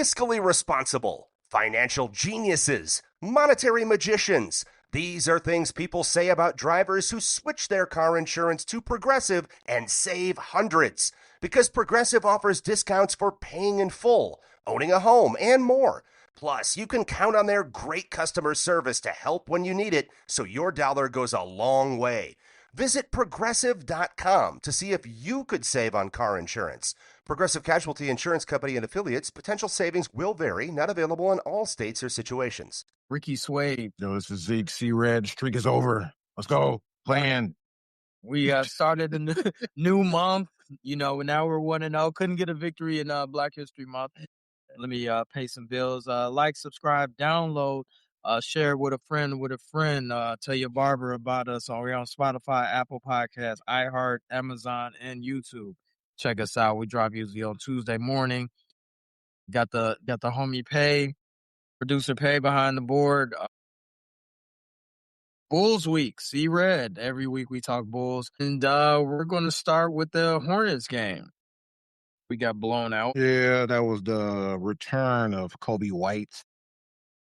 fiscally responsible, financial geniuses, monetary magicians. These are things people say about drivers who switch their car insurance to Progressive and save hundreds. Because Progressive offers discounts for paying in full, owning a home, and more. Plus, you can count on their great customer service to help when you need it, so your dollar goes a long way. Visit Progressive.com to see if you could save on car insurance. Progressive Casualty Insurance Company and Affiliates. Potential savings will vary. Not available in all states or situations. Ricky Swade. Yo, this is Zeke. C-Red. Streak is over. Let's go. Playing. We started a new month. Now we're 1-0. Couldn't get a victory in Black History Month. Let me pay some bills. Like, subscribe, download, share with a friend. Tell your barber about us. We're on Spotify, Apple Podcasts, iHeart, Amazon, and YouTube. Check us out. We drop usually on Tuesday morning. Got the homie Pay, producer Pay behind the board. Bulls week, see red. Every week we talk Bulls. And we're going to start with the Hornets game. We got blown out. Yeah, that was the return of Kobe White.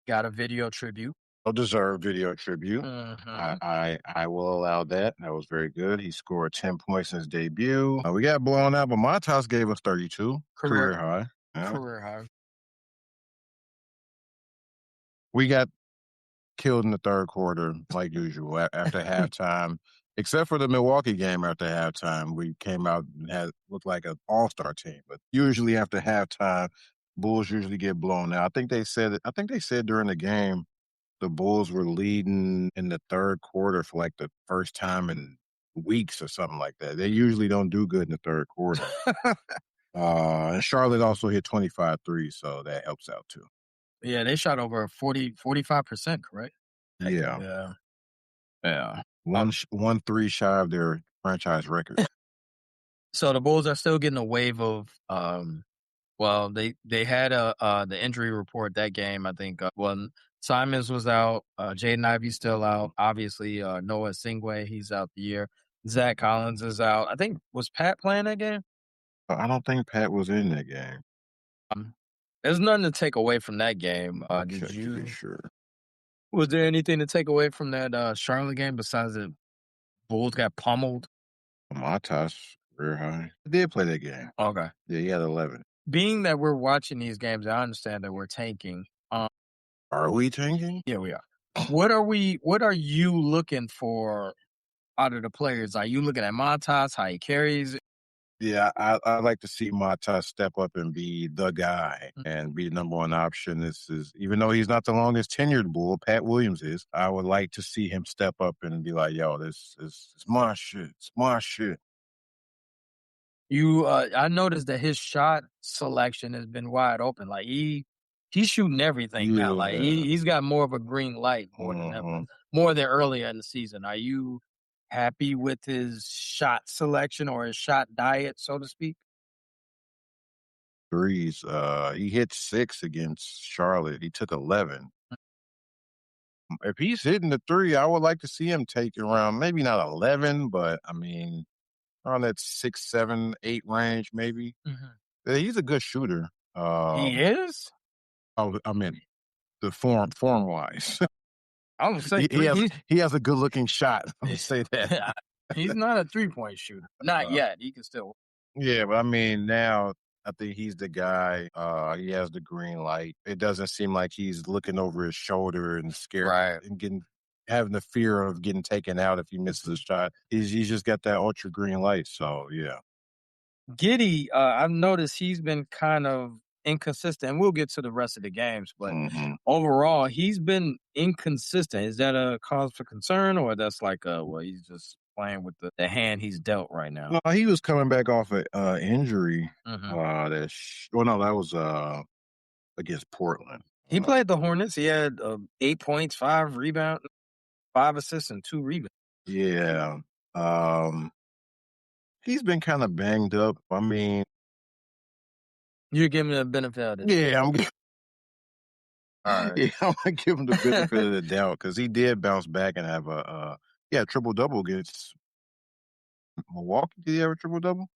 Got a video tribute. Well-deserved video tribute. I will allow that. That was very good. He scored 10 points in his debut. We got blown out, but Montas gave us 32. Career high. Yeah. Career high. We got killed in the third quarter, like usual, after halftime. Except for the Milwaukee game after halftime, we came out and looked like an all-star team. But usually after halftime, Bulls usually get blown out. I think they said during the game the Bulls were leading in the third quarter for like the first time in weeks or something like that. They usually don't do good in the third quarter. And Charlotte also hit 25 threes, so that helps out too. Yeah, they shot over 45%, correct? Yeah. Yeah. 1-3 shy of their franchise record. So the Bulls are still getting a wave of they had the injury report that game, I think. Simons was out, Jaden Ivey's still out. Obviously, Noah Singwe, he's out the year. Zach Collins is out. I think, was Pat playing that game? I don't think Pat was in that game. There's nothing to take away from that game. Did you? Sure. Was there anything to take away from that Charlotte game besides the Bulls got pummeled? Montas, career high. I did play that game. Okay. Yeah, he had 11. Being that we're watching these games, I understand that we're tanking. Are we tanking? Yeah, we are. What are you looking for out of the players? Are you looking at Montas, how he carries it? Yeah, I like to see Montas step up and be the guy and be the number one option. This is, even though he's not the longest tenured Bull, Pat Williams is. I would like to see him step up and be like, "Yo, this is my shit. It's my shit." I noticed that his shot selection has been wide open. Like he's shooting everything now. Like he's got more of a green light more than ever, more than earlier in the season. Are you happy with his shot selection or his shot diet, so to speak? Threes. He hit 6 against Charlotte. He took 11. If he's hitting the 3, I would like to see him take around, maybe not 11, but I mean, around that 6, 7, 8 range, maybe. Yeah, he's a good shooter. He is? I mean, the form wise. I would say he has a good looking shot. Let me say that. He's not a 3-point shooter. Not yet. He can still. Yeah, but I mean, now I think he's the guy. He has the green light. It doesn't seem like he's looking over his shoulder and scared and having the fear of getting taken out if he misses a shot. He's just got that ultra green light. So yeah. Giddey, I've noticed he's been kind of inconsistent. And we'll get to the rest of the games, but overall, he's been inconsistent. Is that a cause for concern, or that's like he's just playing with the hand he's dealt right now? No, he was coming back off an injury. That was against Portland. He played the Hornets. He had 8 points, 5 rebounds, 5 assists, and 2 rebounds. Yeah. He's been kind of banged up. I mean, you're giving him the benefit of the doubt. Yeah, I'm right. Yeah, I'm gonna give him the benefit of the doubt because he did bounce back and have a triple-double against Milwaukee. Did he have a triple-double?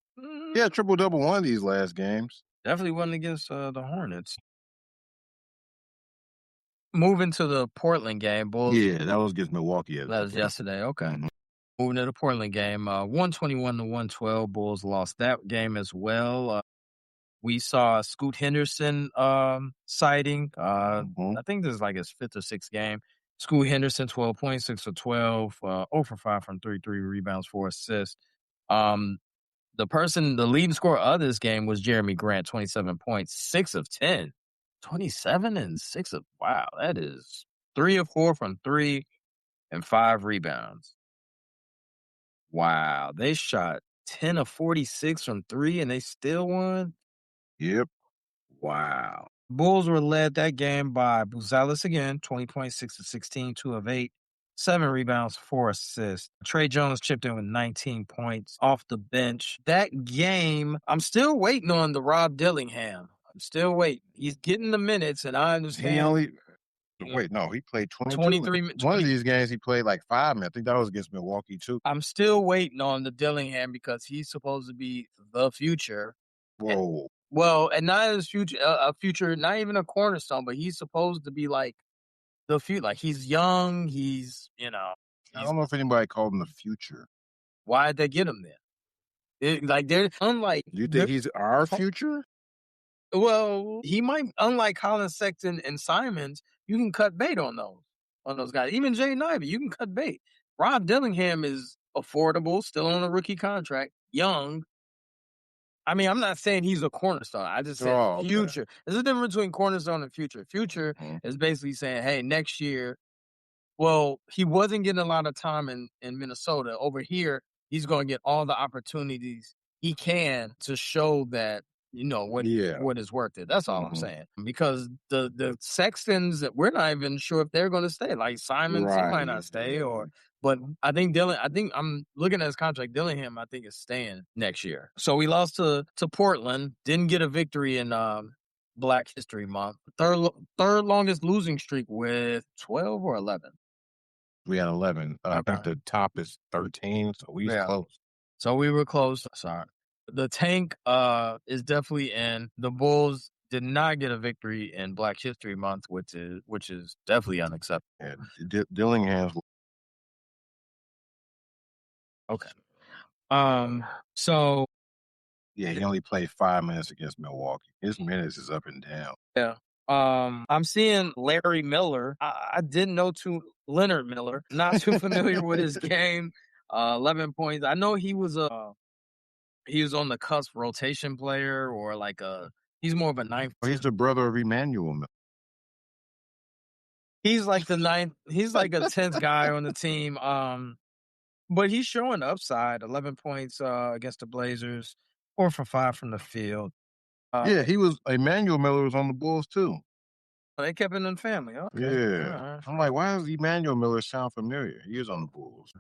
Yeah, triple-double one of these last games. Definitely wasn't against the Hornets. Moving to the Portland game, Bulls. Yeah, that was against Milwaukee. That was yesterday. Okay. Mhm. Moving to the Portland game, 121 to 112. Bulls lost that game as well. We saw a Scoot Henderson sighting. Mhm. I think this is like his 5th or 6th game. Scoot Henderson, 12 points, 6 for 12, 0 for 5 from 3 rebounds, 4 assists. The leading scorer of this game was Jeremy Grant, 27 points, 6 of 10. 27 and 6 of, wow, that is 3 of 4 from 3 and 5 rebounds. Wow, they shot 10 of 46 from 3 and they still won? Yep. Wow. Bulls were led that game by Buzelis again, 20 points, 6 of 16, 2 of 8, 7 rebounds, 4 assists. Trey Jones chipped in with 19 points off the bench. That game, I'm still waiting on the Rob Dillingham. I'm still waiting. He's getting the minutes, and I understand. He played 22. 23. One of these games, he played like 5 minutes. I think that was against Milwaukee, too. I'm still waiting on the Dillingham because he's supposed to be the future. Whoa. Well, and not his future, a future, not even a cornerstone, but he's supposed to be like the future. Like he's young, I don't know if anybody called him the future. Why'd they get him then? They're unlike. You think he's our future? Well, he might. Unlike Colin Sexton and Simons, you can cut bait on those guys. Even Jay Ivey, you can cut bait. Rob Dillingham is affordable, still on a rookie contract, young. I mean, I'm not saying he's a cornerstone. I just said future. Okay. There's a difference between cornerstone and future. Future is basically saying, hey, next year, well, he wasn't getting a lot of time in Minnesota. Over here, he's going to get all the opportunities he can to show that, what is worth it. That's all I'm saying. Because the Sextons, we're not even sure if they're going to stay. Like Simons, he might not stay, but I think I'm looking at his contract. Dillingham, I think, is staying next year. So we lost to Portland, didn't get a victory in Black History Month. Third longest losing streak with 12 or 11. We had 11. I think the top is 13, so we was close. So we were close. Sorry. The tank is definitely in. The Bulls did not get a victory in Black History Month, which is definitely unacceptable. Yeah, Dillingham's. Okay. So. Yeah, he only played 5 minutes against Milwaukee. His minutes is up and down. Yeah. I'm seeing Larry Miller. I didn't know Leonard Miller. Not too familiar with his game. 11 points. I know he was on the cusp rotation player or he's more of a ninth. He's the brother of Emmanuel Miller. He's like the ninth. He's like a 10th guy on the team. But he's showing upside. 11 points against the Blazers. 4 for 5 from the field. Emmanuel Miller was on the Bulls too. They kept it in the family. Okay. Yeah. I'm like, why does Emmanuel Miller sound familiar? He was on the Bulls.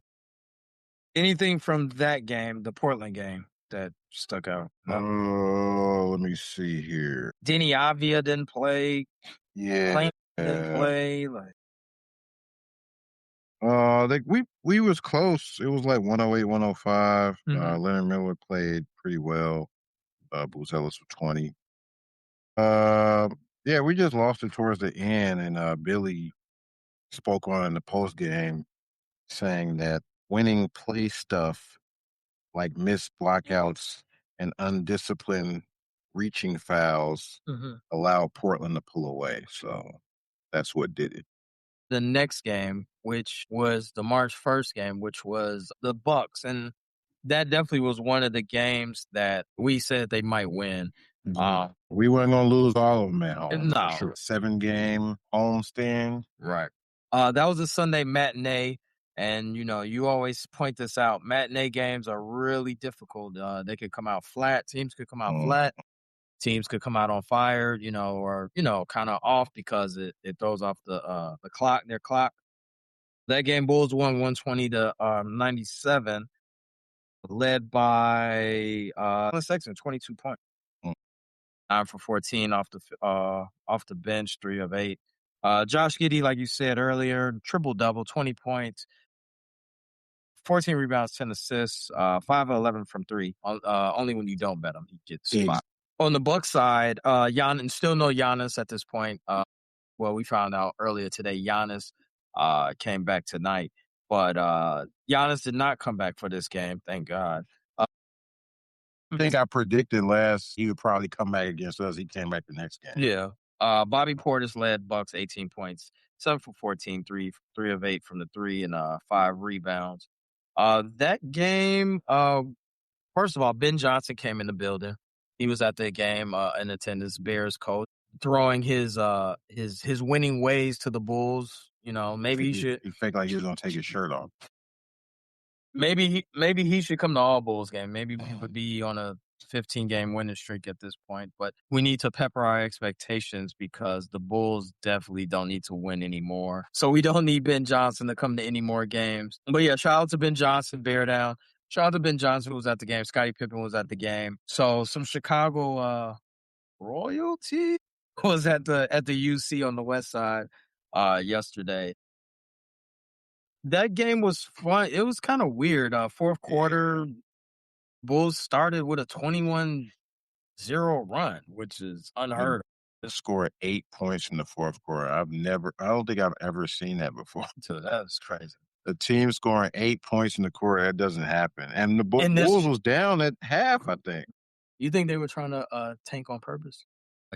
Anything from that game, the Portland game, that stuck out? Oh, let me see here. Denny Avia didn't play. Yeah. Didn't play. We was close. It was like 108, 105. Leonard Miller played pretty well. Buzelis for 20. We just lost it towards the end, and Billy spoke on in the post game saying that winning play stuff like missed blockouts and undisciplined reaching fouls allowed Portland to pull away. So that's what did it. The next game, which was the March 1st game, which was the Bucks, and that definitely was one of the games that we said they might win. We weren't going to lose all of them at home. No. Sure. 7-game homestand. Right. That was a Sunday matinee, and, you always point this out. Matinee games are really difficult. They could come out flat. Teams could come out flat. Teams could come out on fire, or, kind of off because it throws off the clock, their clock. That game, Bulls won 120 to 97, led by Sexton, 22 points. 9 for 14 off the bench, 3 of 8. Josh Giddey, like you said earlier, triple-double, 20 points, 14 rebounds, 10 assists, 5 of 11 from 3. Only when you don't bet him, he gets spot. On the Bucks side, still no Giannis at this point. Well, we found out earlier today Giannis came back tonight, but Giannis did not come back for this game, thank God. I think I predicted last he would probably come back against us. He came back the next game. Yeah. Bobby Portis led Bucks 18 points, 7 for 14, 3 of 8 from the three, and 5 rebounds. That game, first of all, Ben Johnson came in the building. He was at the game in attendance, Bears coach, throwing his winning ways to the Bulls. You know, maybe he should. He faked like he was gonna take his shirt off. Maybe he should come to all Bulls game. Maybe we would be on a 15-game winning streak at this point. But we need to pepper our expectations because the Bulls definitely don't need to win anymore. So we don't need Ben Johnson to come to any more games. But yeah, shout out to Ben Johnson, bear down. Shout out to Ben Johnson who was at the game. Scottie Pippen was at the game. So some Chicago royalty was at the UC on the west side yesterday. That game was fun. It was kind of weird. Fourth quarter, Bulls started with a 21-0 run, which is unheard of. They scored 8 points in the fourth quarter. I don't think I've ever seen that before. So that's crazy. The team scoring 8 points in the quarter, that doesn't happen. And the Bulls was down at half, I think. You think they were trying to tank on purpose?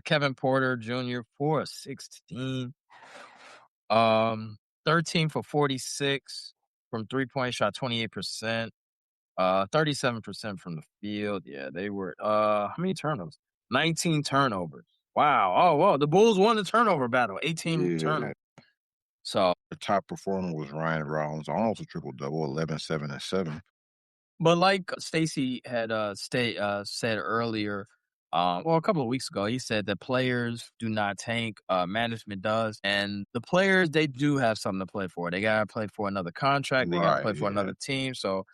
Kevin Porter Jr., 4 of 16. 13 for 46 from three-point shot, 28%. 37% from the field. Yeah, they were how many turnovers? 19 turnovers. Wow. Oh, well, the Bulls won the turnover battle. 18 turnovers. So the top performer was Ryan Rollins, almost a triple-double, 11, 7, and 7. But like Stacey had said earlier, a couple of weeks ago, he said that players do not tank, management does. And the players, they do have something to play for. They got to play for another contract. They got to play for another team. So,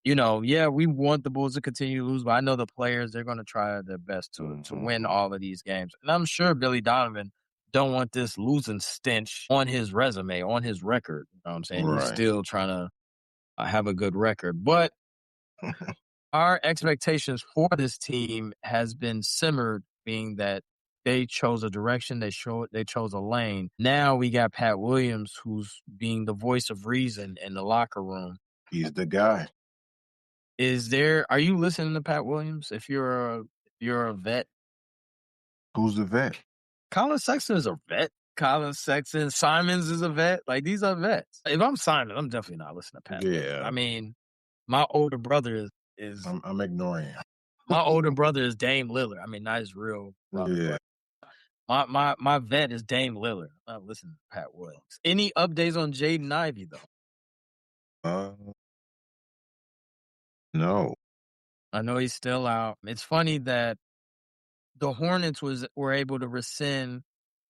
you know, yeah, we want the Bulls to continue to lose, but I know the players, they're going to try their best to win all of these games. And I'm sure Billy Donovan don't want this losing stench on his resume, on his record. You know what I'm saying? Right. He's still trying to have a good record. But our expectations for this team has been simmered, being that they chose a direction, they chose a lane. Now we got Pat Williams, who's being the voice of reason in the locker room. He's the guy. Are you listening to Pat Williams? If you're a vet, who's the vet? Colin Sexton is a vet. Colin Sexton, Simons is a vet. Like, these are vets. If I'm Simon, I'm definitely not listening to Pat. Yeah. I mean, my older brother is I'm ignoring him. My older brother is Dame Lillard. I mean, not his real brother. Yeah. My vet is Dame Lillard. I'm not listening to Pat Williams. Any updates on Jaden Ivey though? No. I know he's still out. It's funny that the Hornets were able to rescind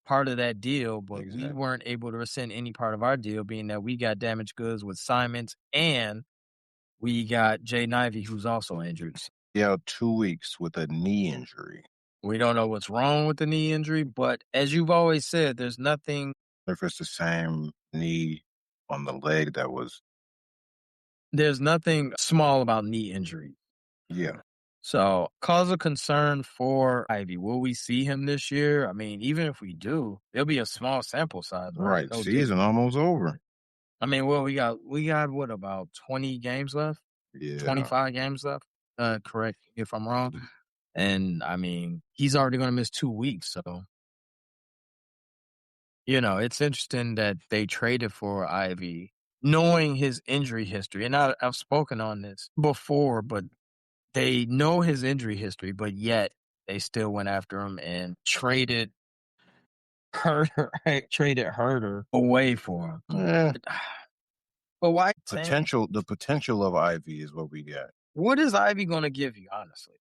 part of that deal, but we weren't able to rescind any part of our deal, being that we got damaged goods with Simons and we got Jaden Ivey, who's also injured. Yeah, 2 weeks with a knee injury. We don't know what's wrong with the knee injury, but as you've always said, there's nothing. If it's the same knee on the leg that was. There's nothing small about knee injury. Yeah. So, cause of concern for Ivy. Will we see him this year? I mean, even if we do, it'll be a small sample size. Right. No season almost over. I mean, well, we got what, about 20 games left? Yeah. 25 games left? Correct if I'm wrong. And I mean, he's already going to miss 2 weeks. So, you know, it's interesting that they traded for Ivy, knowing his injury history. And I've spoken on this before, but they know his injury history, but yet they still went after him and traded Herder away for him. Yeah. But why? The potential of Ivy is what we got. What is Ivy going to give you, honestly?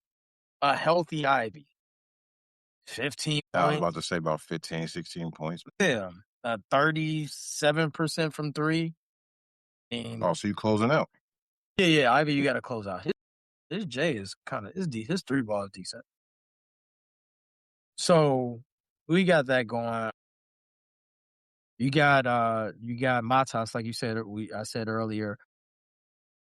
A healthy Ivy. 15 I was about to say about 15, 16 points. Yeah. 37% from three. And so you closing out. Yeah, Ivy, you got to close out. His J is kind of, his three ball is decent. So we got that going. You got Matas, like you said, I said earlier,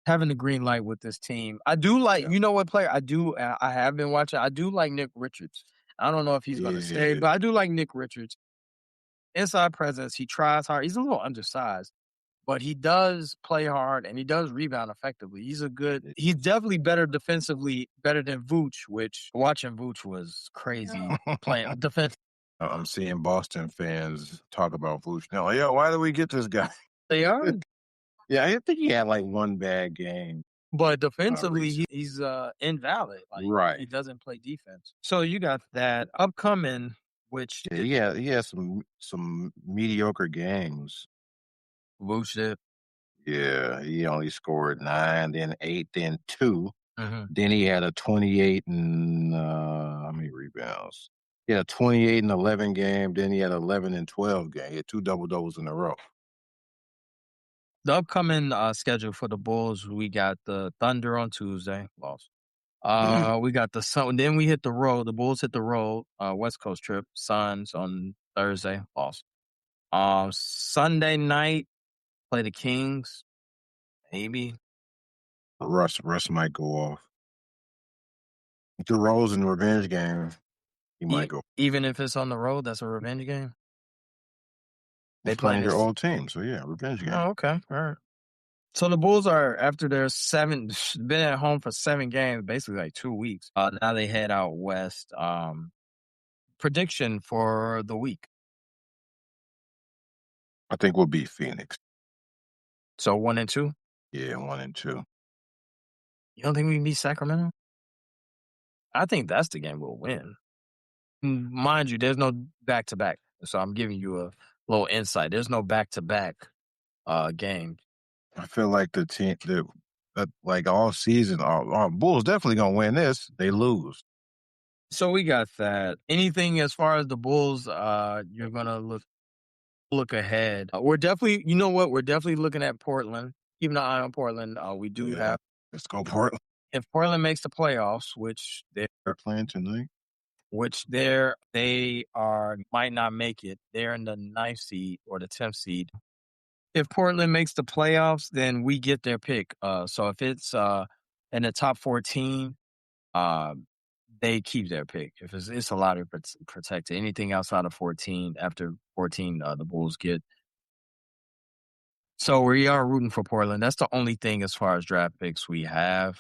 having the green light with this team. I do like, you know what player I have been watching? I do like Nick Richards. I don't know if he's going to stay, but I do like Nick Richards. inside presence. He tries hard. He's a little undersized, but he does play hard and he does rebound effectively. He's definitely better defensively, better than Vooch, which watching Vooch was crazy playing defense. I'm seeing Boston fans talk about Vooch now. Yeah, why do we get this guy? They are, Yeah, I think he had like one bad game. but defensively, recently. he's invalid. Like, Right. he doesn't play defense. So you got that upcoming, which Yeah, he had some mediocre games. Vooch did. Yeah, he only scored 9, then 8, then 2. Mhm. Then he had a 28 and how many rebounds? He had a 28 and 11 game. Then he had 11 and 12 game. He had 2 double doubles in a row. The upcoming schedule for the Bulls, we got the Thunder on Tuesday, lost. We got the Sun. Then we hit the road. The Bulls hit the road. West Coast trip. Suns on Thursday, lost. Sunday night, play the Kings. Maybe. Russ might go off. The Rose in the revenge game, he might go. Even if it's on the road, that's a revenge game. They playing their old team, so yeah, revenge game. Oh, okay, all right. So the Bulls are, after their been at home for 7 games, basically like 2 weeks. Now they head out west. Prediction for the week. I think we'll beat Phoenix. So 1 and 2. Yeah, 1 and 2. You don't think we can beat Sacramento? I think that's the game we'll win. Mind you, there's no back-to-back. So I'm giving you a little insight. There's no back-to-back game. I feel like the team that like all season, our Bulls definitely gonna win this. They lose. So we got that. Anything as far as the Bulls, you're gonna look ahead. We're definitely, you know what? We're definitely looking at Portland. Keeping an eye on Portland. We do have. Let's go Portland. If Portland makes the playoffs, which They're playing tonight. They might not make it. They're in the 9th seed or the 10th seed. If Portland makes the playoffs, then we get their pick. So if it's in the top 14, they keep their pick. If it's a lottery protected. Anything outside of 14, after 14, the Bulls get. So we are rooting for Portland. That's the only thing as far as draft picks we have.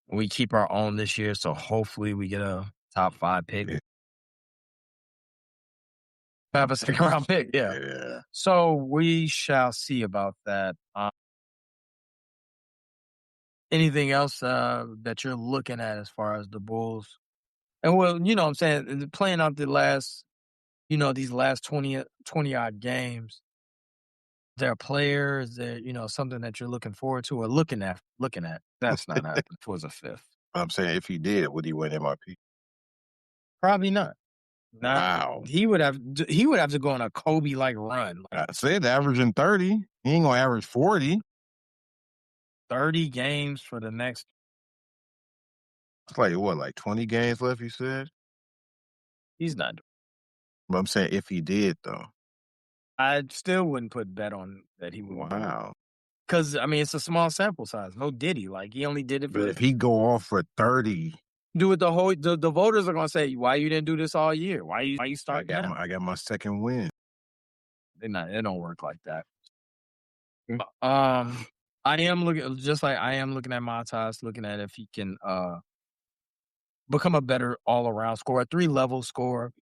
We keep our own this year, so hopefully we get a top 5 pick. Yeah. Have a second round pick, yeah. So we shall see about that. Anything else that you're looking at as far as the Bulls? And well, you know what I'm saying, playing out the last, these last 20 odd games, there are players that, something that you're looking forward to or looking at. That's not happening towards a 5th. I'm saying if he did, would he win MIP? Probably not. Wow. He would have to go on a Kobe-like run. I said averaging 30. He ain't gonna average 40. 30 games for the next. It's like what, like 20 games left, you said? He's not. But I'm saying if he did, though. I still wouldn't put bet on that he would. Wow. Because, it's a small sample size. No Diddy. Like, he only did it for. But if he go off for 30. Do it the voters are going to say, why you didn't do this all year? Why you start now? I got my second win. It don't work like that. I am looking at Montas, looking at if he can become a better all-around scorer, 3-level scorer.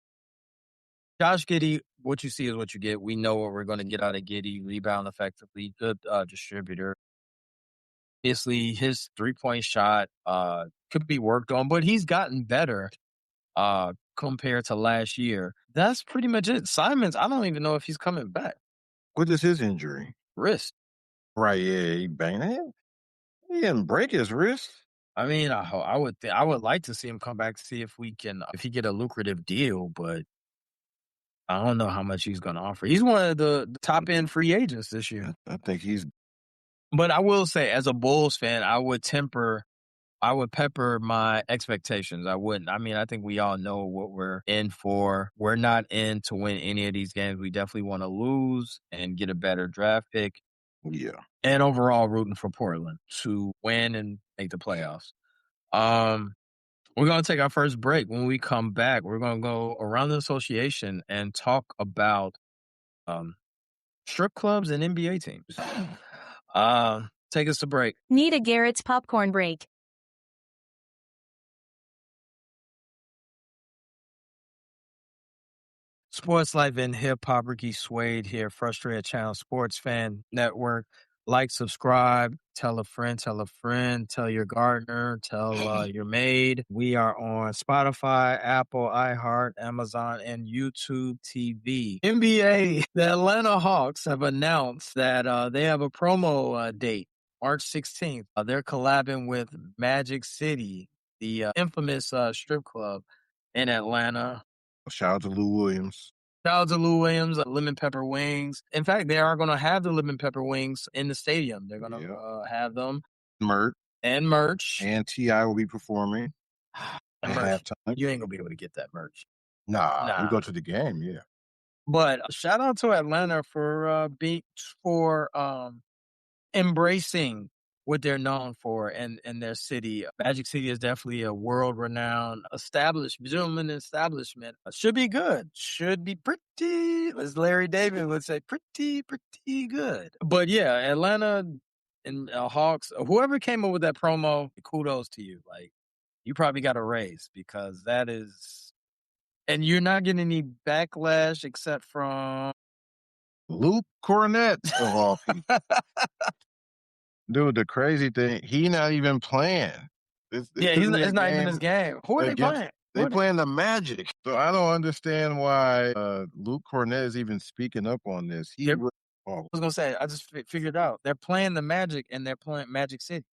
Josh Giddey, what you see is what you get. We know what we're going to get out of Giddey. Rebound effectively, good distributor. Obviously, his 3-point shot could be worked on, but he's gotten better compared to last year. That's pretty much it. Simons, I don't even know if he's coming back. What is his injury? Wrist. Right, yeah, he banged it. He didn't break his wrist. I would like to see him come back to see if he get a lucrative deal, but I don't know how much he's going to offer. He's one of the top end free agents this year. I think he's. But I will say, as a Bulls fan, I would pepper my expectations. I wouldn't. I think we all know what we're in for. We're not in to win any of these games. We definitely want to lose and get a better draft pick. Yeah. And overall rooting for Portland to win and make the playoffs. We're going to take our first break. When we come back, we're going to go around the association and talk about strip clubs and NBA teams. Take us to break. Need a Garrett's popcorn break. Sports Life and Hip Hop, Ricky Suede here, Frustrated Channel Sports Fan Network. Like, subscribe, tell a friend, tell your gardener, tell your maid. We are on Spotify, Apple, iHeart, Amazon, and YouTube TV. NBA, the Atlanta Hawks have announced that they have a promo date, March 16th. They're collabing with Magic City, the infamous strip club in Atlanta. Shout out to Lou Williams. Shout out to Lou Williams, lemon pepper wings. In fact, they are going to have the lemon pepper wings in the stadium. They're going to have them. Merch. And T.I. will be performing at halftime. You ain't going to be able to get that merch. Nah. We go to the game, yeah. But shout out to Atlanta for embracing what they're known for in their city. Magic City is definitely a world-renowned gentleman establishment. Should be good. Should be pretty, as Larry David would say, pretty good. But yeah, Atlanta and Hawks, whoever came up with that promo, kudos to you. Like, you probably got a raise because that is... And you're not getting any backlash except from... Luke Cornett, of all people. Dude, the crazy thing, he not even playing. He's not even in this game. Who are they playing? They playing the Magic. So I don't understand why Luke Cornett is even speaking up on this. I was going to say, I just figured out. They're playing the Magic and they're playing Magic City.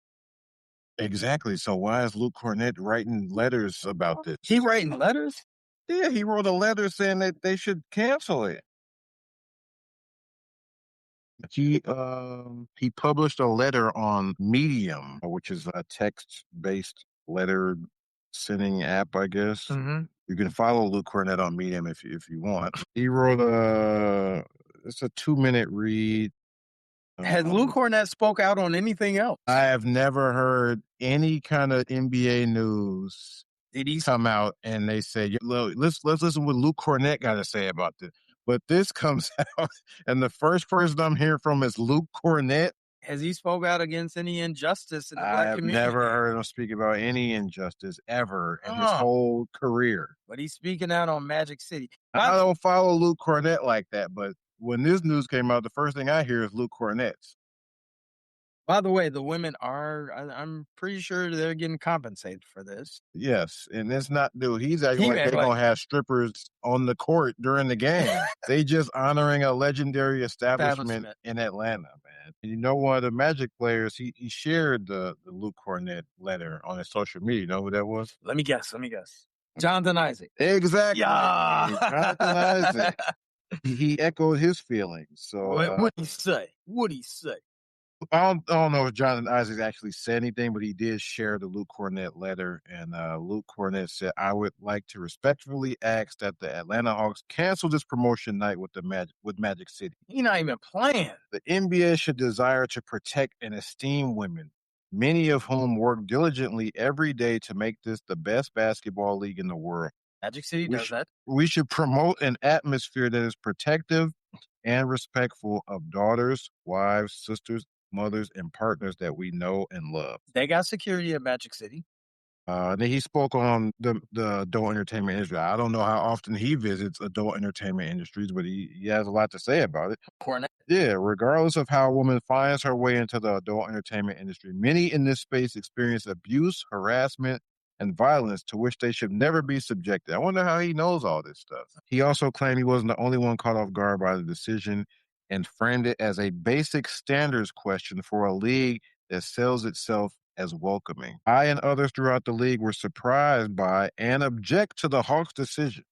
Exactly. So why is Luke Cornett writing letters about this? He writing letters? Yeah, he wrote a letter saying that they should cancel it. He published a letter on Medium, which is a text-based letter sending app, I guess. Mm-hmm. You can follow Luke Cornett on Medium if you want. He wrote it's a 2-minute read. Has Luke Cornett spoke out on anything else? I have never heard any kind of NBA news come out and they say, let's listen what Luke Cornett got to say about this. But this comes out, and the first person I'm hearing from is Luke Cornett. Has he spoke out against any injustice in the black community? I have never heard him speak about any injustice ever in his whole career. But he's speaking out on Magic City. I don't follow Luke Cornett like that, but when this news came out, the first thing I hear is Luke Cornett's. By the way, the women I'm pretty sure they're getting compensated for this. Yes, and it's not, dude, he's acting like they're going to have strippers on the court during the game. They just honoring a legendary establishment in Atlanta, man. And you know, one of the Magic players, he shared the Luke Cornett letter on his social media. You know who that was? Let me guess. Jonathan Isaac. Exactly. Yeah. Jonathan Isaac. He echoed his feelings. So what'd he say? I don't know if Jonathan Isaac actually said anything, but he did share the Luke Cornett letter. And Luke Cornett said, I would like to respectfully ask that the Atlanta Hawks cancel this promotion night with Magic City. He's not even playing. The NBA should desire to protect and esteem women, many of whom work diligently every day to make this the best basketball league in the world. Magic City does that. We should promote an atmosphere that is protective and respectful of daughters, wives, sisters, mothers, and partners that we know and love. They got security at Magic City. Then he spoke on the adult entertainment industry. I don't know how often he visits adult entertainment industries, but he has a lot to say about it. Cornett. Yeah, regardless of how a woman finds her way into the adult entertainment industry, many in this space experience abuse, harassment, and violence to which they should never be subjected. I wonder how he knows all this stuff. He also claimed he wasn't the only one caught off guard by the decision and framed it as a basic standards question for a league that sells itself as welcoming. I and others throughout the league were surprised by and object to the Hawks' decision.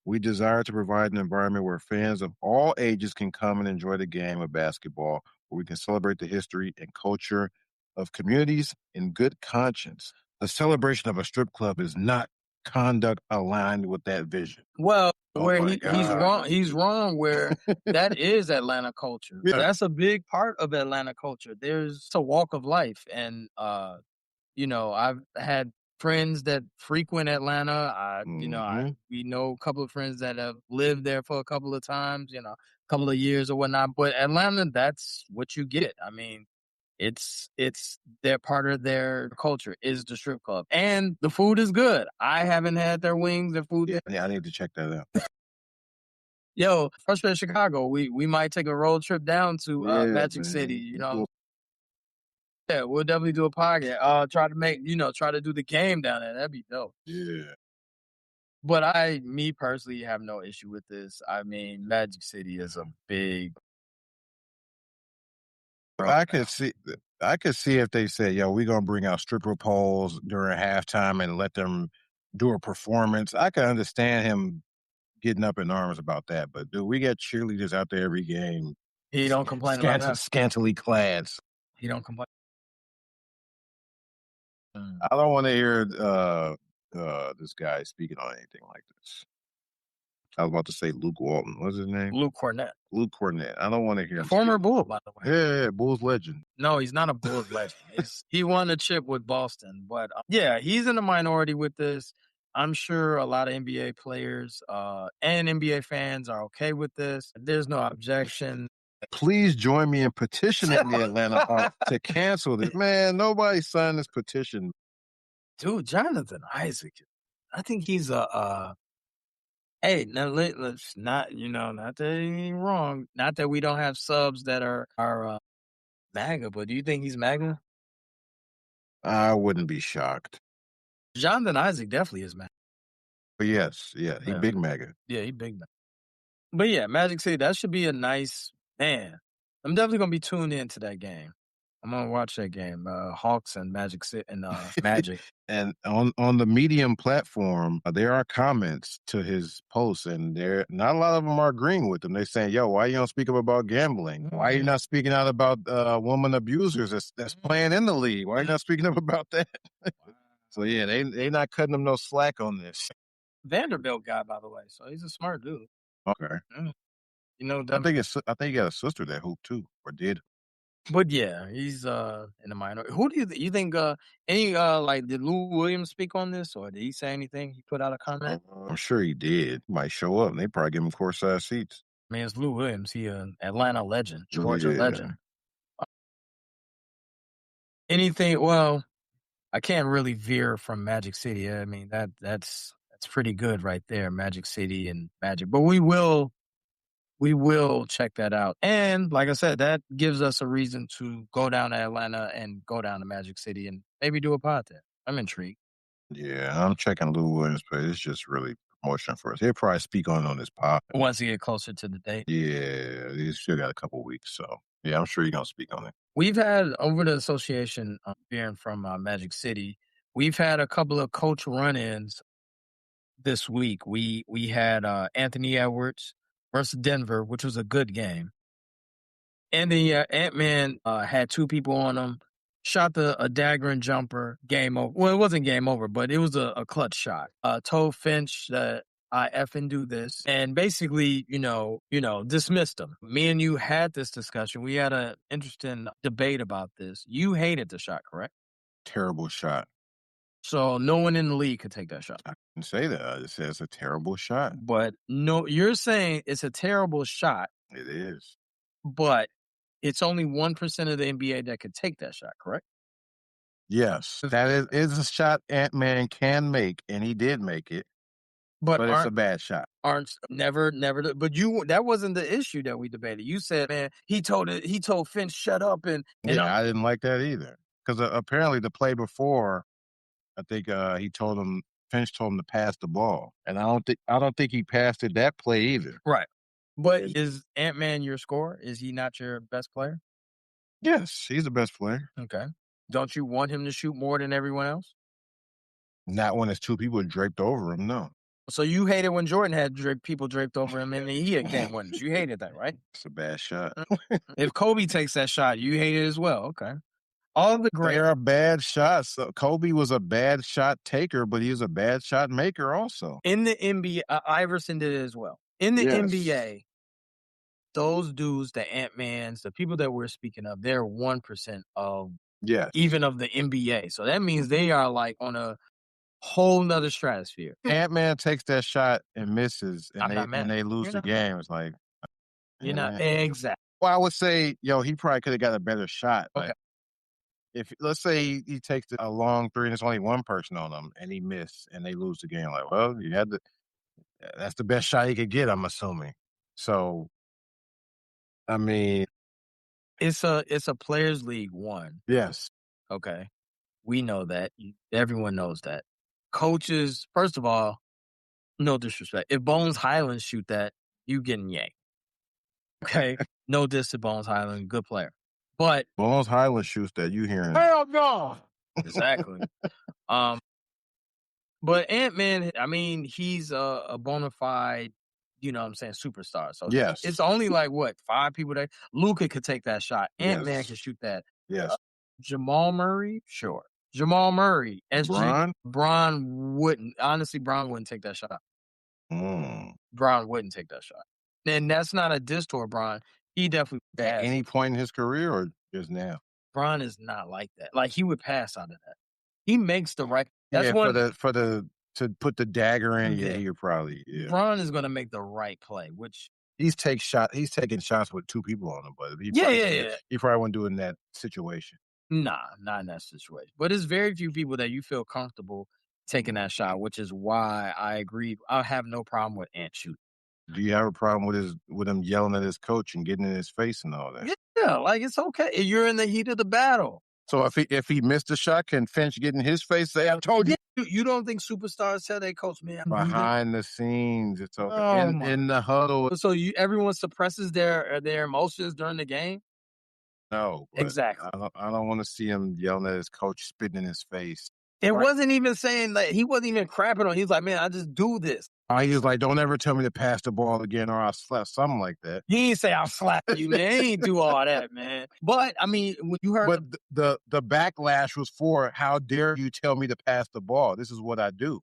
We desire to provide an environment where fans of all ages can come and enjoy the game of basketball, where we can celebrate the history and culture of communities in good conscience. The celebration of a strip club is not conduct aligned with that vision. Well, he's wrong where that is Atlanta culture. Yeah. That's a big part of Atlanta culture. There's a walk of life. And, I've had friends that frequent Atlanta. We know a couple of friends that have lived there for a couple of times, a couple of years or whatnot. But Atlanta, that's what you get. I mean, it's they're part of their culture is the strip club, and the food is good. I haven't had their wings. Their food. Yeah, I need to check that out. Yo, first in Chicago, we might take a road trip down to Magic City. Cool. Yeah, we'll definitely do a podcast. Try to do the game down there. That'd be dope. Yeah. But me personally, have no issue with this. I mean, Magic City is a big. I could see if they said, "Yo, we're gonna bring out stripper poles during halftime and let them do a performance." I could understand him getting up in arms about that, but dude, we got cheerleaders out there every game. He don't complain about that. Scantily clad. He don't complain. I don't want to hear this guy speaking on anything like this. I was about to say Luke Walton. What's his name? Luke Cornett. Luke Cornett. I don't want to hear him former Bull, by the way. Yeah, Bulls legend. No, he's not a Bulls legend. He won a chip with Boston, but yeah, he's in the minority with this. I'm sure a lot of NBA players and NBA fans are okay with this. There's no objection. Please join me in petitioning the Atlanta to cancel this. Man, nobody signed this petition. Dude, Jonathan Isaac, I think he's hey, now let's not that anything wrong. Not that we don't have subs that are MAGA, but do you think he's MAGA? I wouldn't be shocked. Jonathan Isaac definitely is MAGA. But yes, he big MAGA. Yeah, he big MAGA. But yeah, Magic City, that should be a nice man. I'm definitely gonna be tuned into that game. I'm gonna watch that game, Hawks and Magic City and Magic. And on the Medium platform, there are comments to his posts, and there not a lot of them are agreeing with him. They're saying, "Yo, why you don't speak up about gambling? Why you not speaking out about woman abusers that's playing in the league? Why you not speaking up about that?" So yeah, they not cutting him no slack on this. Vanderbilt guy, by the way, so he's a smart dude. Okay, I think he got a sister that hooped too, or did. But yeah, he's in the minor. Who do you think? Did Lou Williams speak on this, or did he say anything? He put out a comment. I'm sure he did. He might show up, and they probably give him courtside seats. I mean, it's Lou Williams. He an Atlanta legend, Georgia legend. Anything? Well, I can't really veer from Magic City. I mean, that's pretty good right there, Magic City and Magic. But we will check that out. And like I said, that gives us a reason to go down to Atlanta and go down to Magic City and maybe do a pod there. I'm intrigued. Yeah, I'm checking Lou Williams, but it's just really promotion for us. He'll probably speak on this pod. Once he get closer to the date. Yeah, he's still got a couple weeks. So, yeah, I'm sure he's going to speak on it. We've had, over the association, being from Magic City, we've had a couple of coach run-ins this week. We had Anthony Edwards versus Denver, which was a good game. And the Ant-Man had two people on him, shot a dagger and jumper, game over. Well, it wasn't game over, but it was a clutch shot. Told Finch that I effing do this, and basically, dismissed him. Me and you had this discussion. We had an interesting debate about this. You hated the shot, correct? Terrible shot. So no one in the league could take that shot. I didn't say that. I just said it's a terrible shot. But no, you're saying it's a terrible shot. It is. But it's only 1% of the NBA that could take that shot, correct? Yes. That is a shot Ant-Man can make, and he did make it. But it's a bad shot. Never. But that wasn't the issue that we debated. You said, man, he told Finch shut up, and yeah, I didn't like that either. Because apparently the play before, I think Finch told him to pass the ball, and I don't think he passed it that play either. Right. But is Ant-Man your scorer? Is he not your best player? Yes, he's the best player. Okay. Don't you want him to shoot more than everyone else? Not when it's two people draped over him, no. So you hated when Jordan had people draped over him and he had game winners. You hated that, right? It's a bad shot. If Kobe takes that shot, you hate it as well. Okay. All the great. There are bad shots. Kobe was a bad shot taker, but he was a bad shot maker also. In the NBA, Iverson did it as well. In the NBA, those dudes, the Ant-Mans, the people that we're speaking of, they're 1% of even of the NBA. So that means they are like on a Whole nother stratosphere. Ant-Man takes that shot and misses, I'm not mad. and they lose the game. It's like, You're not Ant-Man. exactly. Well, I would say, he probably could have got a better shot. But Okay. if let's say he takes a long three and there's only one person on him and he missed and they lose the game, like, well, you had that's the best shot he could get, I'm assuming. So, I mean, It's a players league one. yes. Okay. We know that. Everyone knows that. Coaches, first of all, no disrespect. If Bones Highland shoot that, you getting yanked. Okay. No diss to Bones Highland, good player. But Bones Highland shoots that, you hearing? hell no. Exactly. But Ant-Man, I mean, he's a bona fide, superstar. So Yes. it's only like what, 5 people that Luka could take that shot. Ant-Man Yes. can shoot that. Yes. Jamal Murray, sure. Jamal Murray, Bron wouldn't. Honestly, Bron wouldn't take that shot. Bron wouldn't take that shot. And that's not a diss toward Bron. He definitely At any point in his career or just now? Bron is not like that. Like, he would pass out of that. He makes the right. That's to put the dagger in. Yeah, he would probably. Yeah. Bron is going to make the right play, which he's taking shots with 2 people on him, but he probably wouldn't do it in that situation. Nah, not in that situation. But it's very few people that you feel comfortable taking that shot, which is why I agree. I have no problem with Ant shooting. Do you have a problem with him yelling at his coach and getting in his face and all that? Yeah, like, it's okay. You're in the heat of the battle. So if he missed a shot, can Finch get in his face? Say, I told you. You don't think superstars tell their coach, man? Behind the scenes, it's okay. In the huddle. So everyone suppresses their emotions during the game? No, exactly. I don't want to see him yelling at his coach, spitting in his face. It wasn't even saying, like, he wasn't even crapping on. He was like, man, I just do this. He was like, don't ever tell me to pass the ball again or I'll slap, something like that. He didn't say I'll slap you, man. He ain't do all that, man. But, I mean, when you heard... But the backlash was for, how dare you tell me to pass the ball? This is what I do.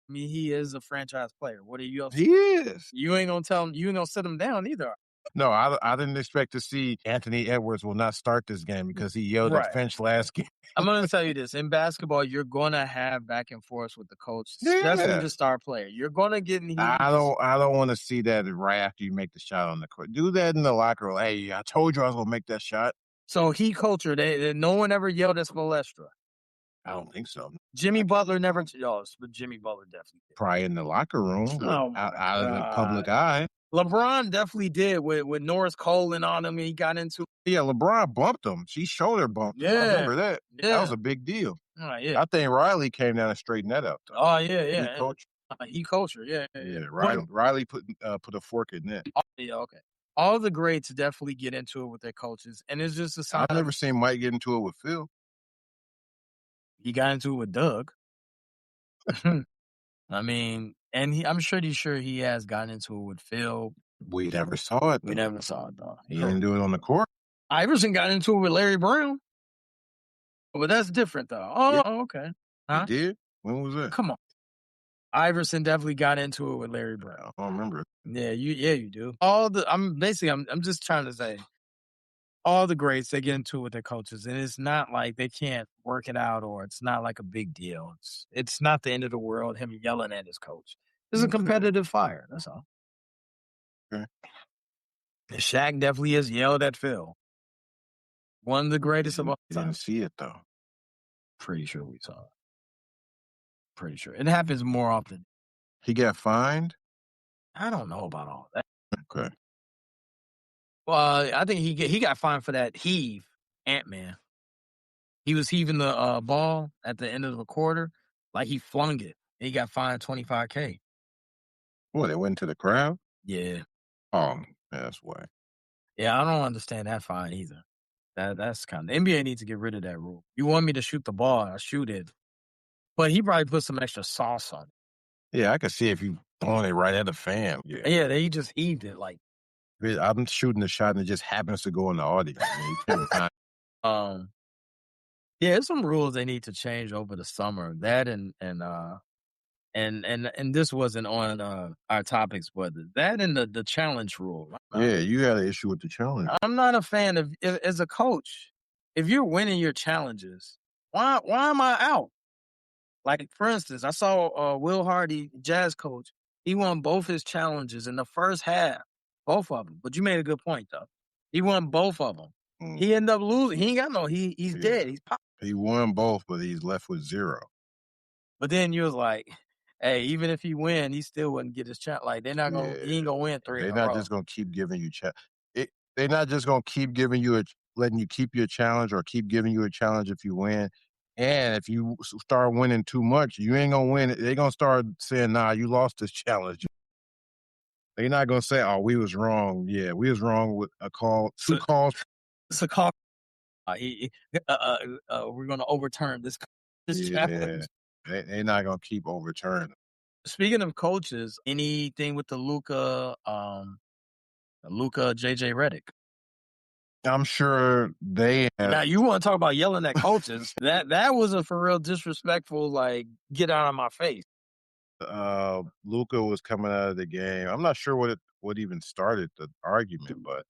I mean, he is a franchise player. What are you else? He is. You ain't going to tell him, you ain't going to sit him down either. No, I didn't expect to see Anthony Edwards will not start this game because he yelled at Finch last game. I'm going to tell you this. In basketball, you're going to have back and forth with the coach, especially the star player. You're going to get in heat. I don't want to see that right after you make the shot on the court. Do that in the locker room. Hey, I told you I was going to make that shot. So heat culture, no one ever yelled at Spoelstra. I don't think so. Jimmy Butler never. But Jimmy Butler definitely did. Probably in the locker room, out of the public eye. LeBron definitely did with Norris Colin on him. And he got into. Yeah, LeBron bumped him. She shoulder bumped him. I remember that. Yeah. That was a big deal. Yeah. I think Riley came down and straightened that up. Though. Oh yeah, yeah. Heat culture, yeah. Riley put a fork in that. Yeah, okay. All the greats definitely get into it with their coaches, and it's just a sign. I've never seen Mike get into it with Phil. He got into it with Doug. I mean, and I'm sure he has gotten into it with Phil. We never saw it. We never saw it, though. He didn't do it on the court. Iverson got into it with Larry Brown. But that's different, though. Oh, okay. Huh? He did? When was that? Come on. Iverson definitely got into it with Larry Brown. I don't remember it. Yeah, you do. I'm just trying to say, all the greats, they get into it with their coaches, and it's not like they can't work it out, or it's not like a big deal. It's not the end of the world, him yelling at his coach. It's a competitive fire, that's all. Okay. Shaq definitely has yelled at Phil. One of the greatest of all time. Didn't see it, though. Pretty sure we saw it. Pretty sure. It happens more often. He got fined? I don't know about all that. Okay. Well, I think he got fined for that heave, Ant-Man. He was heaving the ball at the end of the quarter, like he flung it. And he got fined $25,000. What, it went to the crowd? Yeah. Oh, that's why. Yeah, I don't understand that fine either. That's kind of... The NBA needs to get rid of that rule. You want me to shoot the ball, I shoot it. But he probably put some extra sauce on it. Yeah, I could see if you throwing it right at the fan. Yeah, they just heaved it like... I'm shooting the shot and it just happens to go in the audience. Yeah, there's some rules they need to change over the summer. That and this wasn't on our topics, but that and the challenge rule. Yeah, you had an issue with the challenge. I'm not a fan of, as a coach, if you're winning your challenges, why am I out? Like, for instance, I saw Will Hardy, Jazz coach. He won both his challenges in the first half, both of them. But you made a good point, though. He won both of them. He ended up losing. He ain't got no. He's dead. He's pop. He won both, but he's left with 0. But then you was like, hey, even if he win, he still wouldn't get his chance. Like, they're not gonna. He ain't gonna win 3 in a row. They're not just gonna keep giving you they're not just gonna keep giving you letting you keep your challenge or keep giving you a challenge if you win. And if you start winning too much, you ain't gonna win. They're gonna start saying, "Nah, you lost this challenge." They're not gonna say, "Oh, we was wrong." Yeah, we was wrong with a call, two calls. It's a call. We're gonna overturn this challenge. They're not gonna keep overturning. Speaking of coaches, anything with the Luka, JJ Redick? I'm sure they have. Now you want to talk about yelling at coaches? that was a for real disrespectful. Like, get out of my face. Luka was coming out of the game. I'm not sure what even started the argument, but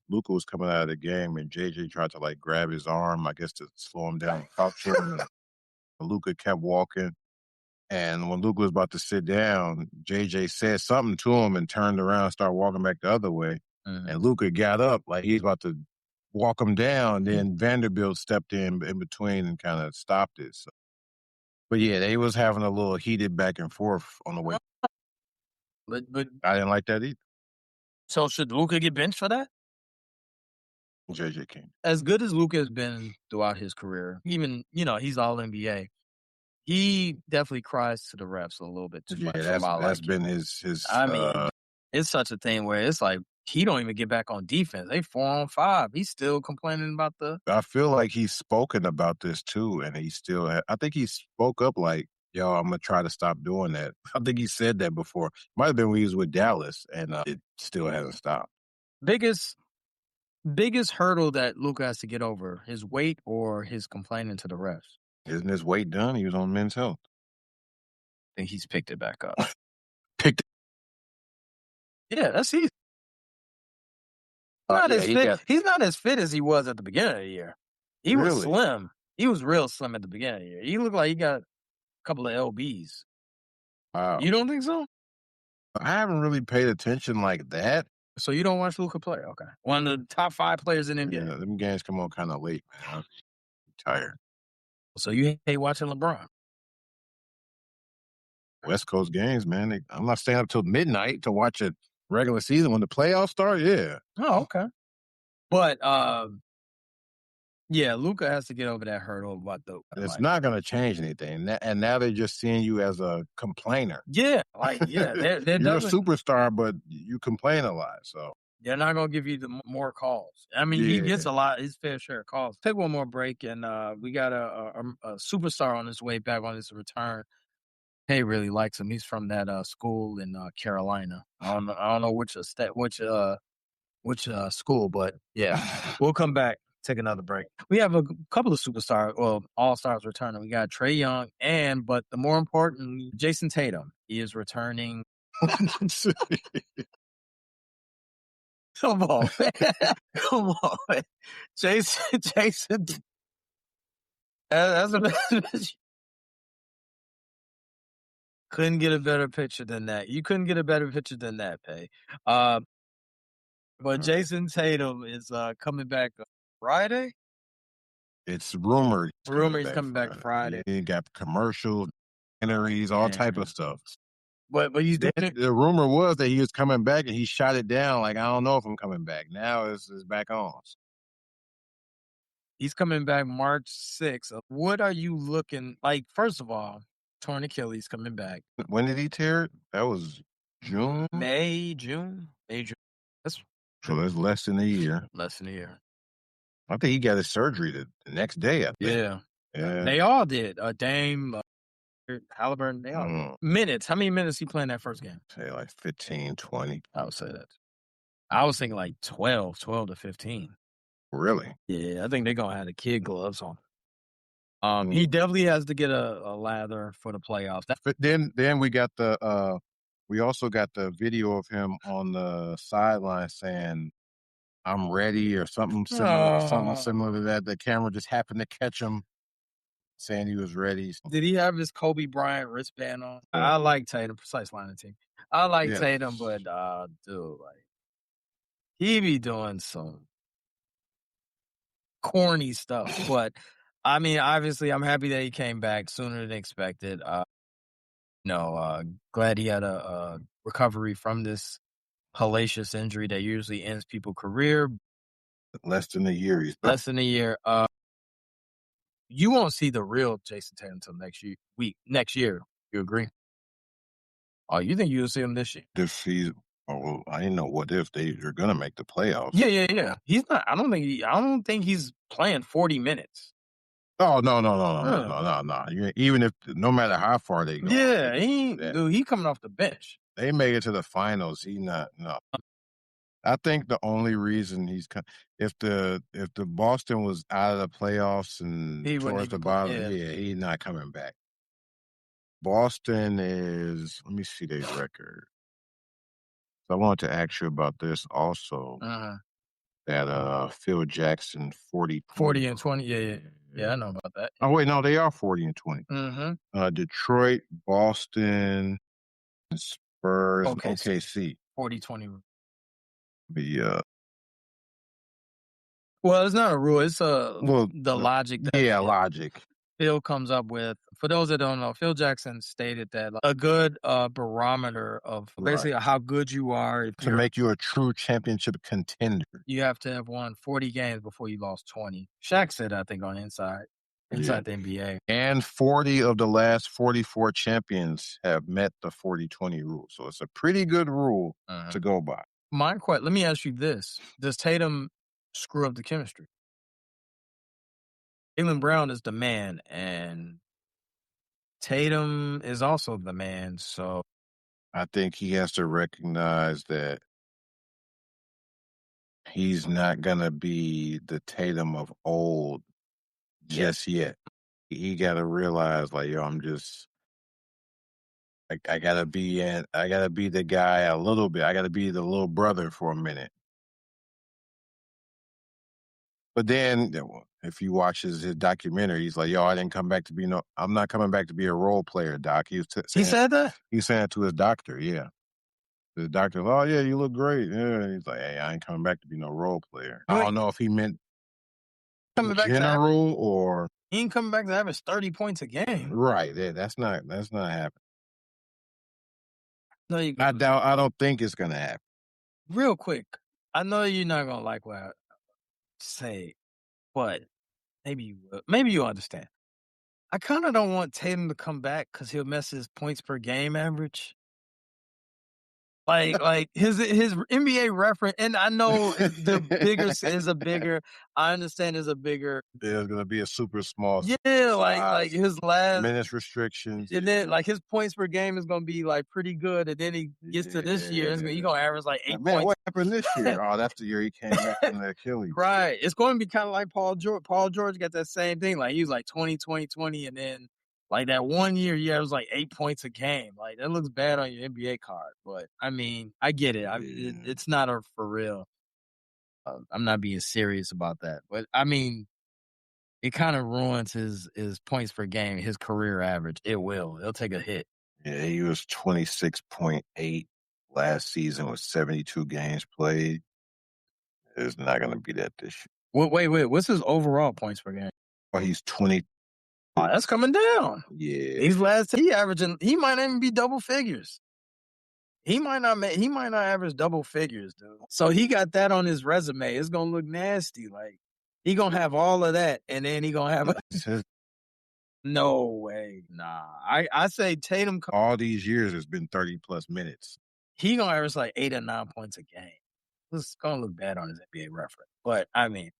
Luka was coming out of the game, and JJ tried to like grab his arm, I guess, to slow him down. Luka kept walking, and when Luka was about to sit down, JJ said something to him and turned around and started walking back the other way. And Luka got up like he's about to walk him down. Then Vanderbilt stepped in between and kind of stopped it. So. But yeah, they was having a little heated back and forth on the way. But I didn't like that either. So should Luka get benched for that? JJ King. As good as Luka has been throughout his career, even he's all NBA. He definitely cries to the refs a little bit too much. That's been his. I mean, it's such a thing where it's like he don't even get back on defense. They 4-on-5. He's still complaining about I feel like he's spoken about this too, and I think he spoke up like, "Yo, I'm gonna try to stop doing that." I think he said that before. Might have been when he was with Dallas, and it still hasn't stopped. Biggest hurdle that Luka has to get over: his weight or his complaining to the refs? Isn't his weight done? He was on Men's Health. I think he's picked it back up. Yeah, that's easy. He's not as fit as he was at the beginning of the year. He was slim. He was real slim at the beginning of the year. He looked like he got a couple of LBs. Wow. You don't think so? I haven't really paid attention like that. So you don't watch Luka play? Okay. One of the top 5 players in NBA. Yeah, them games come on kind of late, man. I'm tired. So you hate watching LeBron? West Coast games, man. I'm not staying up till midnight to watch a regular season when the playoffs start. Yeah. Oh, okay. But yeah, Luka has to get over that hurdle about it's not going to change anything. And now they're just seeing you as a complainer. Yeah, they're you're a superstar, but you complain a lot. So they're not going to give you the more calls. I mean, he gets a lot, his fair share of calls. Take one more break, and we got a superstar on his way back on his return. Hey, really likes him. He's from that school in Carolina. I don't know which school, but yeah, we'll come back. Take another break. We have a couple of superstars, all-stars returning. We got Trae Young but the more important, Jason Tatum. He is returning. Come on, man. Come on, man. Jason. That's a couldn't get a better picture than that. You couldn't get a better picture than that, Pay. But Jason Tatum is coming back Friday. It's rumored. He's coming back Friday. He got commercials, interviews, all type of stuff. But he's the rumor was that he was coming back, and he shot it down. Like, I don't know if I'm coming back. Now it's back on. He's coming back March 6th. What are you looking like? First of all, torn Achilles coming back. When did he tear it? That was June? June. So that's less than a year. I think he got his surgery the next day. I think. Yeah. They all did. Dame, Halliburton, they all did. Minutes. How many minutes he playing that first game? Say like 15, 20. I would say that. I was thinking like 12 to 15. Really? Yeah, I think they're going to have the kid gloves on. He definitely has to get a lather for the playoffs. Then we got we also got the video of him on the sideline saying, "I'm ready," or something similar to that. The camera just happened to catch him saying he was ready. Did he have his Kobe Bryant wristband on? I like Tatum, precise line of team. I like Tatum, but dude, like he be doing some corny stuff. But I mean, obviously, I'm happy that he came back sooner than expected. Glad he had a recovery from this hellacious injury that usually ends people's career. Less than a year. Less than a year. You won't see the real Jason Tatum until next year. You agree? Oh, you think you'll see him this year? This season. Oh, I didn't know what if they're gonna make the playoffs. Yeah. He's not. I don't think he's playing 40 minutes. Oh no. Even if no matter how far they go. Yeah, he coming off the bench. They made it to the finals. He not no. I think the only reason if the Boston was out of the playoffs and towards the bottom, he's not coming back. Boston is. Let me see their record. So I wanted to ask you about this also. That Phil Jackson 40 and 20. Yeah, I know about that. Oh wait, no, they are 40 and 20. Detroit, Boston, Spurs, OKC. 40-20. Well, it's not a rule. It's the logic. Logic. Phil comes up with. For those that don't know, Phil Jackson stated that a good barometer of basically how good you are to make you a true championship contender. You have to have won 40 games before you lost 20. Shaq said, I think, on Inside the NBA. And 40 of the last 44 champions have met the 40-20 rule. So it's a pretty good rule to go by. Let me ask you this. Does Tatum screw up the chemistry? Jaylen Brown is the man, and Tatum is also the man. So I think he has to recognize that he's not going to be the Tatum of old just yet. He got to realize, like, yo, I got to be the guy a little bit. I got to be the little brother for a minute. But then, if he watches his documentary, he's like, "Yo, I'm not coming back to be a role player, Doc." He said that? He said it to his doctor, yeah. The doctor, "Oh, yeah, you look great." Yeah, and he's like, "Hey, I ain't coming back to be no role player." I don't know if he meant coming back general or he ain't coming back to average 30 points a game. Right, yeah, that's not happening. No, I don't think it's gonna happen. Real quick, I know you're not gonna like what I say, but maybe you understand. I kind of don't want Tatum to come back because he'll mess his points per game average. Like his NBA reference, and I know I understand is a bigger. There's gonna be a super small. Yeah, like his last minutes restrictions, and then like his points per game is gonna be like pretty good, and then he gets to this year, he's gonna average like 8 points. What happened this year? Oh, that's the year he came back from the Achilles. Right, it's going to be kind of like Paul George. Paul George got that same thing. Like he was like 20, 20, 20, and then. Like that 1 year, it was like 8 points a game. Like that looks bad on your NBA card, but I mean, I get it. It's not for real. I'm not being serious about that, but I mean, it kind of ruins his points per game, his career average. It'll take a hit. Yeah, he was 26.8 last season with 72 games played. It's not going to be that this year. Wait. What's his overall points per game? Well, he's 20. Oh, that's coming down. Yeah. He might not even be double figures. He might not average double figures, dude. So he got that on his resume. It's gonna look nasty. Like he gonna have all of that, and then he gonna have no way. Nah. I say Tatum all these years has been 30 plus minutes. He gonna average like 8 or 9 points a game. It's gonna look bad on his NBA reference. But I mean,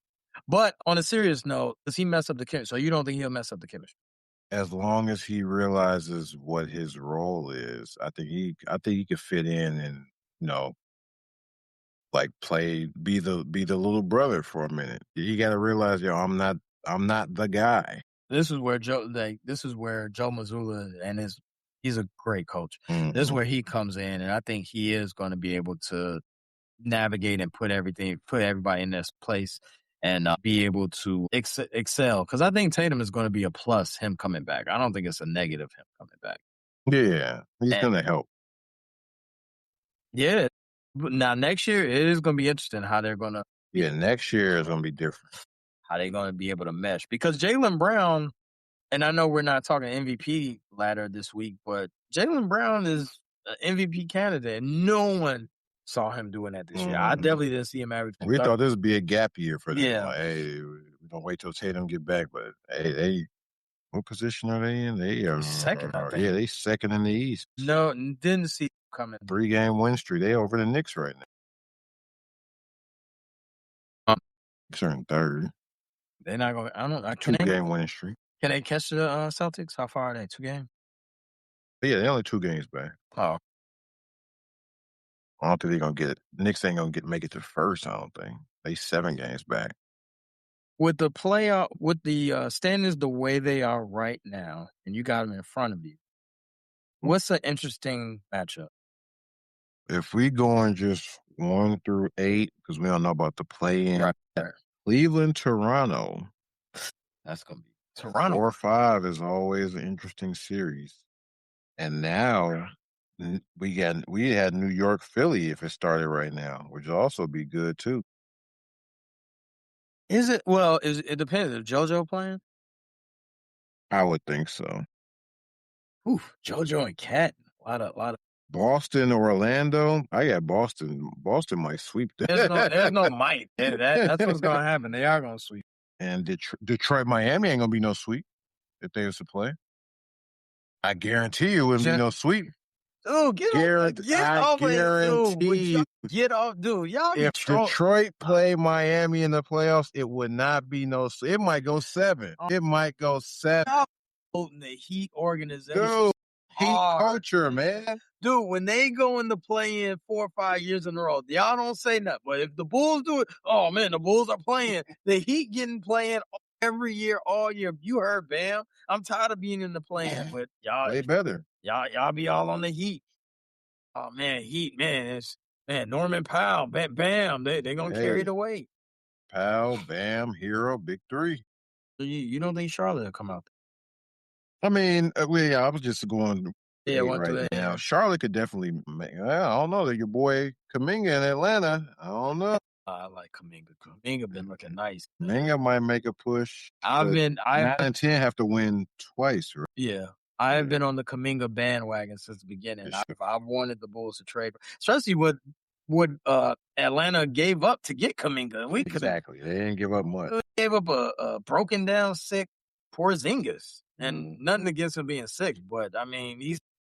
on a serious note, does he mess up the chemistry? So you don't think he'll mess up the chemistry? As long as he realizes what his role is, I think he could fit in and like be the little brother for a minute. You got to realize, I'm not the guy. This is where Joe Mazzulla and he's a great coach. Mm-hmm. This is where he comes in, and I think he is going to be able to navigate and put everybody in this place. and be able to excel. Because I think Tatum is going to be a plus, him coming back. I don't think it's a negative, him coming back. Yeah, he's going to help. Yeah. Now, next year, it is going to be interesting how they're going to. Yeah, next year is going to be different. How they're going to be able to mesh. Because Jaylen Brown, and I know we're not talking MVP ladder this week, but Jaylen Brown is an MVP candidate. No one saw him doing that this year. I definitely didn't see him average. We thought this would be a gap year for them. Yeah. Like, hey, we don't wait till Tatum get back, but hey, what position are they in? They are second, I think. Yeah, they second in the East. No, didn't see coming. 3-game win streak. They over the Knicks right now. Knicks are in third. They're not going. I don't know. 2-game winning streak. Can they catch the Celtics? How far are they? 2 games? Yeah, they're only 2 games back. Oh, I don't think they're gonna get it. Knicks ain't gonna make it to first. I don't think they 7 games back. With the playoff, with the standings the way they are right now, and you got them in front of you, what's an interesting matchup? If we go on just 1 through 8, because we don't know about the play-in, Right. Cleveland, Toronto. That's gonna be Toronto. 4 or 5 is always an interesting series, and now we had New York, Philly if it started right now, which would also be good too. Is it? Well, it depends. If JoJo playing, I would think so. Oof, JoJo and Cat. A lot of. Boston, Orlando. I got Boston. Boston might sweep that. There's no might. That's what's gonna happen. They are gonna sweep. And Detroit, Miami ain't gonna be no sweep if they was to play. I guarantee you, it wouldn't be no sweep. Dude, get off, dude. Y'all if Detroit play Miami in the playoffs, it would not be no. It might go 7. It might go 7. The Heat organization, dude, Heat culture, man. Dude, when they go in the play-in 4 or 5 years in a row, y'all don't say nothing. But if the Bulls do it, oh man, the Bulls are playing. The Heat getting playing every year, all year. You heard Bam. I'm tired of being in the play-in, but y'all play better. Y'all be all on the Heat. Oh man, Heat, man, Norman Powell, Bam, they gonna carry the weight. Powell, Bam, Hero, big 3. You don't think Charlotte will come out? I mean, I was just going right now. Charlotte could definitely make. I don't know. Your boy Kuminga in Atlanta. I don't know. I like Kuminga. Kuminga been looking nice. Kuminga might make a push. 9 and 10 have to win twice, right? Yeah. I've been on the Kuminga bandwagon since the beginning. I've wanted the Bulls to trade, especially what Atlanta gave up to get Kuminga. Exactly. They didn't give up much. They gave up a broken down, sick Porzingis. And nothing against him being sick, but I mean,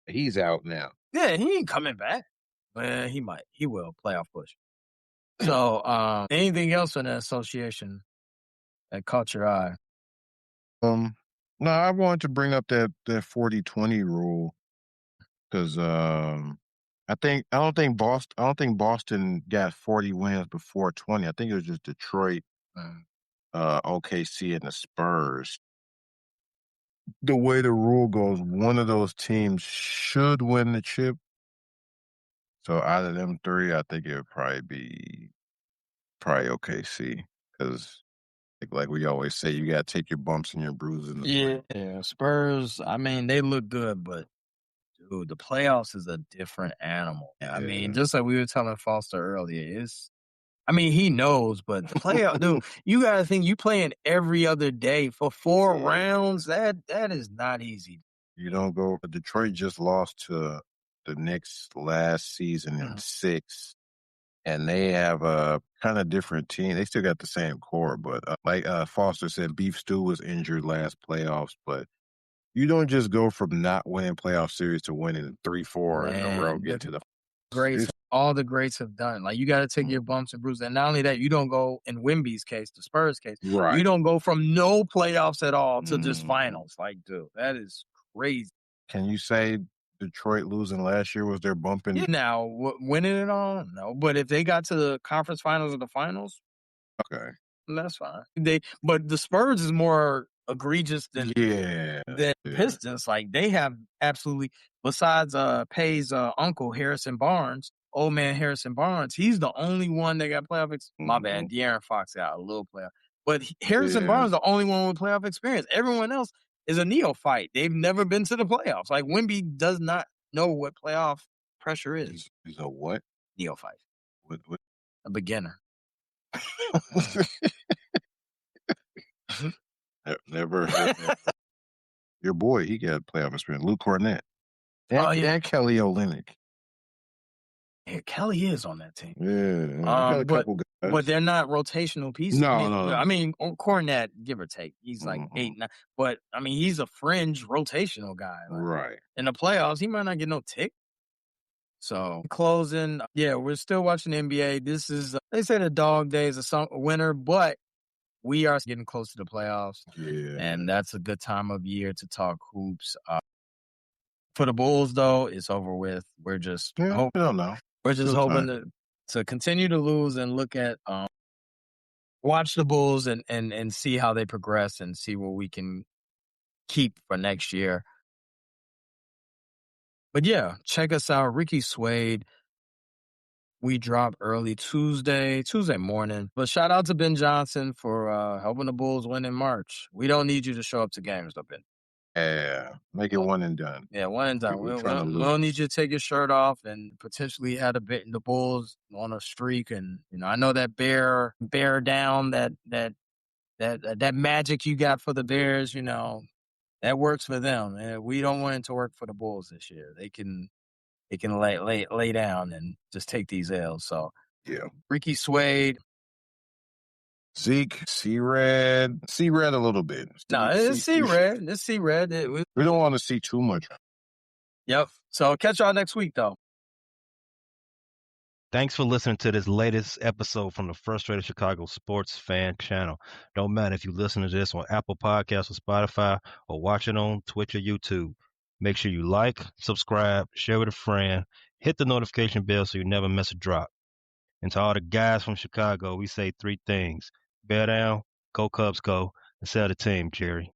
he's out now. Yeah, he ain't coming back. Well, he might. He will. Playoff push. So, anything else in that association that caught your eye? No, I wanted to bring up that 40-20 rule because I don't think Boston got 40 wins before 20. I think it was just Detroit, OKC, and the Spurs. The way the rule goes, one of those teams should win the chip. So out of them 3, I think it would probably be OKC because, like we always say, you got to take your bumps and your bruises. Yeah, Spurs. I mean, they look good, but dude, the playoffs is a different animal. I mean, just like we were telling Foster earlier, he knows, but the playoff, dude, you got to think you playing every other day for 4 rounds. That is not easy. You don't go. Detroit just lost to the Knicks last season in 6, and they have a kind of different team. They still got the same core, but like Foster said, Beef Stew was injured last playoffs, but you don't just go from not winning playoff series to winning 3-4 in a row, get to the greats. All the greats have done. Like, you got to take your bumps and bruises. And not only that, you don't go, in Wemby's case, the Spurs case, you don't go from no playoffs at all to just finals. Like, dude, that is crazy. Can you say Detroit losing last year was their bumping? Yeah, now, winning it all? No. But if they got to the conference finals or the finals, okay, that's fine. But the Spurs is more egregious than Pistons. Like, they have absolutely, besides Pay's uncle, Harrison Barnes, old man Harrison Barnes. He's the only one that got playoff experience. My bad. De'Aaron Fox got a little playoff. But Harrison Barnes is the only one with playoff experience. Everyone else is a neophyte. They've never been to the playoffs. Like, Wemby does not know what playoff pressure is. He's a what? Neophyte. What? A beginner. Never heard that. Your boy, he got playoff experience. Luke Cornett. And Kelly Olynyk. Yeah, Kelly is on that team. Yeah. But they're not rotational pieces. No. I mean, Cornette, give or take, he's like 8, 9. But, I mean, he's a fringe rotational guy. Like, right. In the playoffs, he might not get no tick. So, closing, we're still watching the NBA. This is, they say the dog days of winter, but we are getting close to the playoffs. Yeah. And that's a good time of year to talk hoops. For the Bulls, though, it's over with. We're just hoping to continue to lose and look at watch the Bulls and see how they progress and see what we can keep for next year. But yeah, check us out. Ricky Suede. We drop early Tuesday morning. But shout out to Ben Johnson for helping the Bulls win in March. We don't need you to show up to games, though, Ben. Yeah, make it one and done. Yeah, one and done. We don't need you to take your shirt off and potentially had the Bulls on a streak. And I know that bear down, that magic you got for the Bears. That works for them. And we don't want it to work for the Bulls this year. They can lay down and just take these L's. So yeah, Ricky Suede. Zeke, C-Red a little bit. No, it's C-Red. It's C-Red. We don't want to see too much. Yep. So catch y'all next week, though. Thanks for listening to this latest episode from the Frustrated Chicago Sports Fan Channel. Don't matter if you listen to this on Apple Podcasts or Spotify or watch it on Twitch or YouTube. Make sure you like, subscribe, share with a friend, hit the notification bell so you never miss a drop. And to all the guys from Chicago, we say 3 things. Bear down, go Cubs go, and sell the team, Jerry.